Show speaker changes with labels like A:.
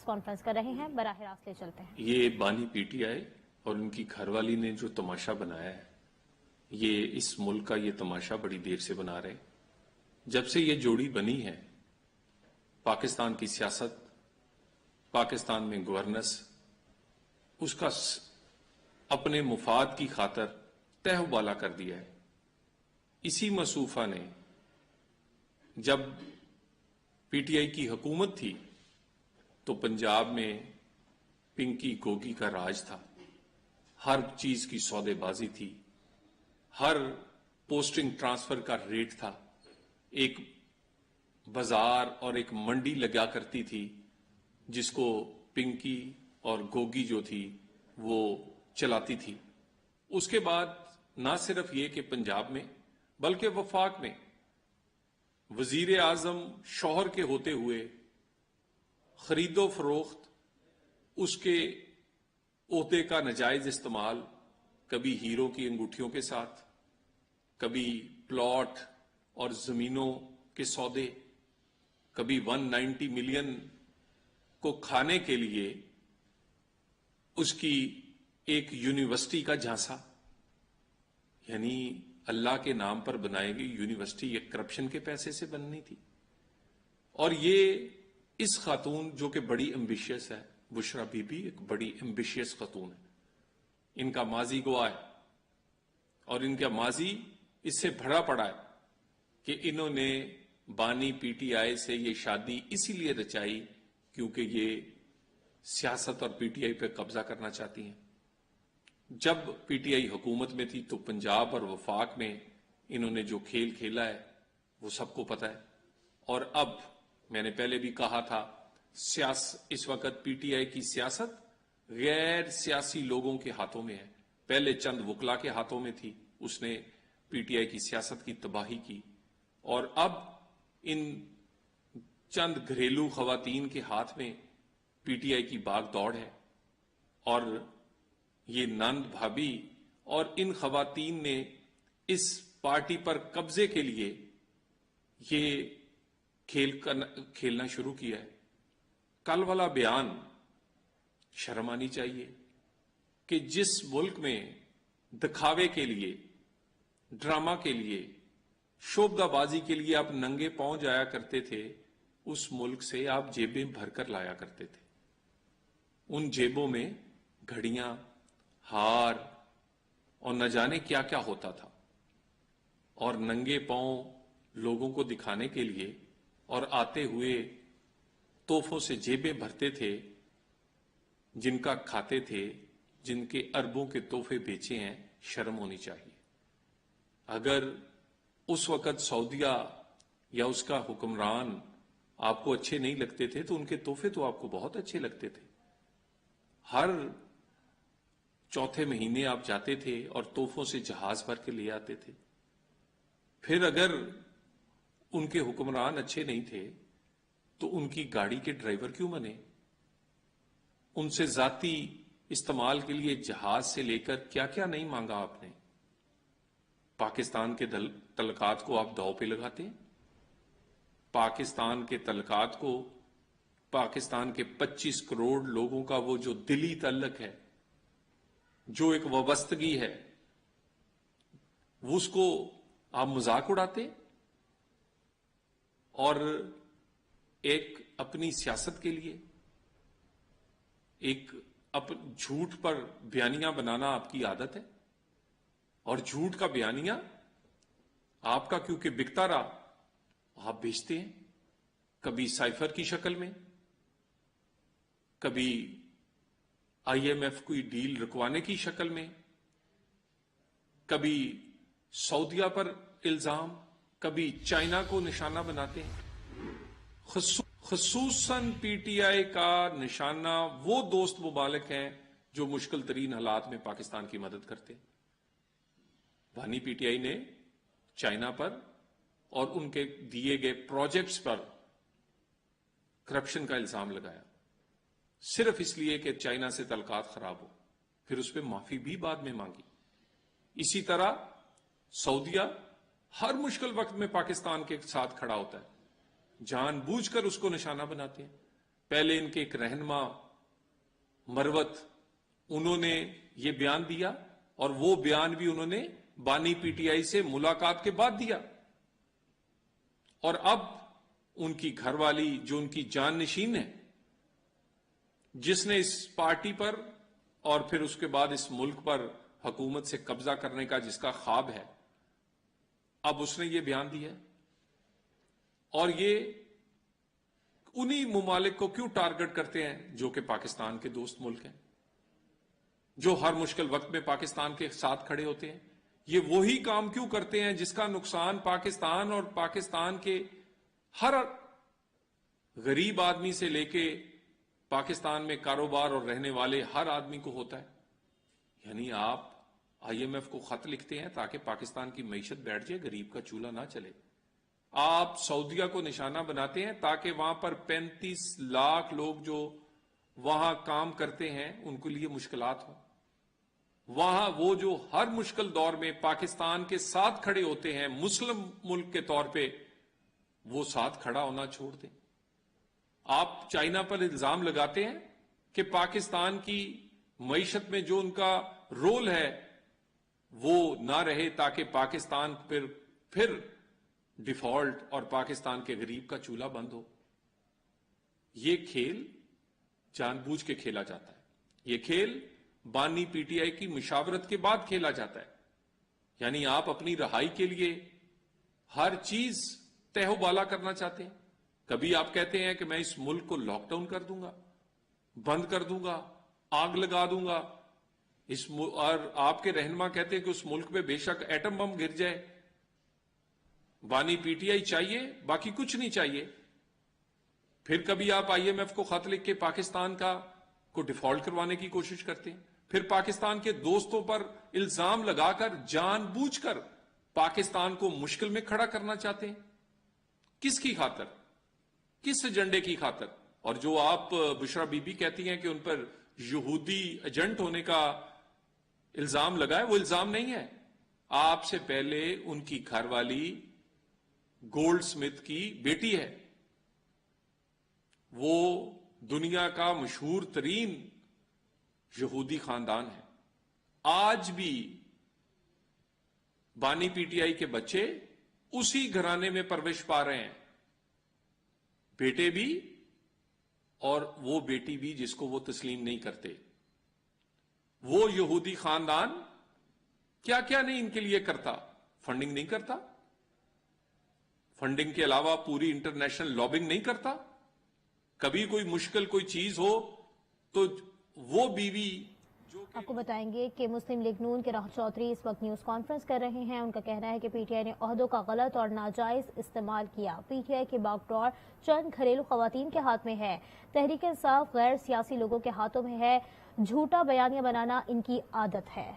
A: Conference کر رہے ہیں، براہ راست لے چلتے ہیں۔
B: یہ بانی پی ٹی آئی اور ان کی گھر والی نے جو تماشا بنایا ہے، یہ اس ملک کا یہ تماشا بڑی دیر سے بنا رہے۔ جب سے یہ جوڑی بنی ہے، پاکستان کی سیاست، پاکستان میں گورننس، اس کا اپنے مفاد کی خاطر تہ و بالا کر دیا ہے۔ اسی مصوفہ نے جب پی ٹی آئی کی حکومت تھی تو پنجاب میں پنکی گوگی کا راج تھا، ہر چیز کی سودے بازی تھی، ہر پوسٹنگ ٹرانسفر کا ریٹ تھا، ایک بازار اور ایک منڈی لگا کرتی تھی جس کو پنکی اور گوگی جو تھی وہ چلاتی تھی۔ اس کے بعد نہ صرف یہ کہ پنجاب میں بلکہ وفاق میں وزیر اعظم شوہر کے ہوتے ہوئے خرید و فروخت، اس کے عہدے کا ناجائز استعمال، کبھی ہیروں کی انگوٹھیوں کے ساتھ، کبھی پلاٹ اور زمینوں کے سودے، کبھی 190 ملین کو کھانے کے لیے اس کی ایک یونیورسٹی کا جھانسا، یعنی اللہ کے نام پر بنائی گئی یونیورسٹی یہ کرپشن کے پیسے سے بننی تھی۔ اور یہ اس خاتون جو کہ بڑی ایمبیشیس ہے، بشرا بی بی ایک بڑی ایمبیشیس خاتون ہے، ان کا ماضی گواہ ہے اور ان کا ماضی اس سے بھرا پڑا ہے کہ انہوں نے بانی پی ٹی آئی سے یہ شادی اسی لیے رچائی کیونکہ یہ سیاست اور پی ٹی آئی پہ قبضہ کرنا چاہتی ہیں۔ جب پی ٹی آئی حکومت میں تھی تو پنجاب اور وفاق میں انہوں نے جو کھیل کھیلا ہے وہ سب کو پتا ہے۔ اور اب میں نے پہلے بھی کہا تھا، اس وقت پی ٹی آئی کی سیاست غیر سیاسی لوگوں کے ہاتھوں میں ہے۔ پہلے چند وکلا کے ہاتھوں میں تھی، اس نے پی ٹی آئی کی سیاست کی تباہی کی، اور اب ان چند گھریلو خواتین کے ہاتھ میں پی ٹی آئی کی باغ دوڑ ہے۔ اور یہ نند بھابھی اور ان خواتین نے اس پارٹی پر قبضے کے لیے یہ کھیلنا شروع کیا ہے۔ کل والا بیان شرم آنی چاہیے کہ جس ملک میں دکھاوے کے لیے، ڈرامہ کے لیے، شوبدہ بازی کے لیے آپ ننگے پاؤں جایا کرتے تھے، اس ملک سے آپ جیبیں بھر کر لایا کرتے تھے۔ ان جیبوں میں گھڑیاں، ہار اور نہ جانے کیا کیا ہوتا تھا، اور ننگے پاؤں لوگوں کو دکھانے کے لیے اور آتے ہوئے تحفوں سے جیبیں بھرتے تھے، جن کا کھاتے تھے، جن کے اربوں کے تحفے بیچے ہیں۔ شرم ہونی چاہیے۔ اگر اس وقت سعودیہ یا اس کا حکمران آپ کو اچھے نہیں لگتے تھے تو ان کے تحفے تو آپ کو بہت اچھے لگتے تھے۔ ہر چوتھے مہینے آپ جاتے تھے اور تحفوں سے جہاز بھر کے لے آتے تھے۔ پھر اگر ان کے حکمران اچھے نہیں تھے تو ان کی گاڑی کے ڈرائیور کیوں بنے؟ ان سے ذاتی استعمال کے لیے جہاز سے لے کر کیا کیا نہیں مانگا آپ نے؟ پاکستان کے تعلقات کو آپ داؤ پہ لگاتے ہیں۔ پاکستان کے تعلقات کو، پاکستان کے 25 کروڑ لوگوں کا وہ جو دلی تعلق ہے، جو ایک وابستگی ہے، اس کو آپ مذاق اڑاتے اور ایک اپنی سیاست کے لیے ایک جھوٹ پر بیانیاں بنانا آپ کی عادت ہے، اور جھوٹ کا بیانیہ آپ کا کیونکہ بکتا رہا، آپ بیچتے ہیں، کبھی سائفر کی شکل میں، کبھی آئی ایم ایف کوئی ڈیل رکوانے کی شکل میں، کبھی سعودیہ پر الزام، کبھی چائنا کو نشانہ بناتے ہیں۔ خصوصاً پی ٹی آئی کا نشانہ وہ دوست ممالک ہیں جو مشکل ترین حالات میں پاکستان کی مدد کرتے ہیں۔ بانی پی ٹی آئی نے چائنا پر اور ان کے دیے گئے پروجیکٹس پر کرپشن کا الزام لگایا، صرف اس لیے کہ چائنا سے تعلقات خراب ہو، پھر اس پہ معافی بھی بعد میں مانگی۔ اسی طرح سعودیہ ہر مشکل وقت میں پاکستان کے ساتھ کھڑا ہوتا ہے، جان بوجھ کر اس کو نشانہ بناتے ہیں۔ پہلے ان کے ایک رہنما مروت، انہوں نے یہ بیان دیا، اور وہ بیان بھی انہوں نے بانی پی ٹی آئی سے ملاقات کے بعد دیا، اور اب ان کی گھر والی جو ان کی جان نشین ہے، جس نے اس پارٹی پر اور پھر اس کے بعد اس ملک پر حکومت سے قبضہ کرنے کا جس کا خواب ہے، اب اس نے یہ بیان دیا ہے۔ اور یہ انہی ممالک کو کیوں ٹارگٹ کرتے ہیں جو کہ پاکستان کے دوست ملک ہیں، جو ہر مشکل وقت میں پاکستان کے ساتھ کھڑے ہوتے ہیں؟ یہ وہی کام کیوں کرتے ہیں جس کا نقصان پاکستان اور پاکستان کے ہر غریب آدمی سے لے کے پاکستان میں کاروبار اور رہنے والے ہر آدمی کو ہوتا ہے؟ یعنی آپ آئی ایم ایف کو خط لکھتے ہیں تاکہ پاکستان کی معیشت بیٹھ جائے، غریب کا چولہا نہ چلے۔ آپ سعودیہ کو نشانہ بناتے ہیں تاکہ وہاں پر 35 لاکھ لوگ جو وہاں کام کرتے ہیں ان کے لیے مشکلات ہوں۔ وہاں وہ جو ہر مشکل دور میں پاکستان کے ساتھ کھڑے ہوتے ہیں مسلم ملک کے طور پہ، وہ ساتھ کھڑا ہونا چھوڑ دیں۔ آپ چائنا پر الزام لگاتے ہیں کہ پاکستان کی معیشت میں جو ان کا رول ہے وہ نہ رہے تاکہ پاکستان پھر ڈیفالٹ اور پاکستان کے غریب کا چولہا بند ہو۔ یہ کھیل جان بوجھ کے کھیلا جاتا ہے، یہ کھیل بانی پی ٹی آئی کی مشاورت کے بعد کھیلا جاتا ہے۔ یعنی آپ اپنی رہائی کے لیے ہر چیز تہ و بالا کرنا چاہتے ہیں۔ کبھی آپ کہتے ہیں کہ میں اس ملک کو لاک ڈاؤن کر دوں گا، بند کر دوں گا، آگ لگا دوں گا، اور آپ کے رہنما کہتے ہیں کہ اس ملک پہ بے شک ایٹم بم گر جائے، بانی پی ٹی آئی چاہیے، باقی کچھ نہیں چاہیے۔ پھر کبھی آپ آئی ایم ایف کو خط لکھ کے پاکستان کو ڈیفالٹ کروانے کی کوشش کرتے ہیں، پھر پاکستان کے دوستوں پر الزام لگا کر جان بوجھ کر پاکستان کو مشکل میں کھڑا کرنا چاہتے ہیں۔ کس کی خاطر؟ کس ایجنڈے کی خاطر؟ اور جو آپ بشرا بی بی کہتی ہیں کہ ان پر یہودی ایجنٹ ہونے کا الزام لگا ہے، وہ الزام نہیں ہے۔ آپ سے پہلے ان کی گھر والی گولڈ سمتھ کی بیٹی ہے، وہ دنیا کا مشہور ترین یہودی خاندان ہے۔ آج بھی بانی پی ٹی آئی کے بچے اسی گھرانے میں پرورش پا رہے ہیں، بیٹے بھی اور وہ بیٹی بھی جس کو وہ تسلیم نہیں کرتے۔ وہ یہودی خاندان کیا کیا نہیں ان کے لیے کرتا؟ فنڈنگ نہیں کرتا، فنڈنگ کے علاوہ پوری انٹرنیشنل لابنگ نہیں کرتا۔ کبھی کوئی مشکل کوئی چیز ہو تو وہ بیوی
A: آپ کو بتائیں گے کہ مسلم لیگ نون کے راحت چودھری اس وقت نیوز کانفرنس کر رہے ہیں۔ ان کا کہنا ہے کہ پی ٹی آئی نے عہدوں کا غلط اور ناجائز استعمال کیا۔ پی ٹی آئی کے باگڈور چند گھریلو خواتین کے ہاتھ میں ہے، تحریک انصاف غیر سیاسی لوگوں کے ہاتھوں میں ہے، جھوٹا بیانیہ بنانا ان کی عادت ہے۔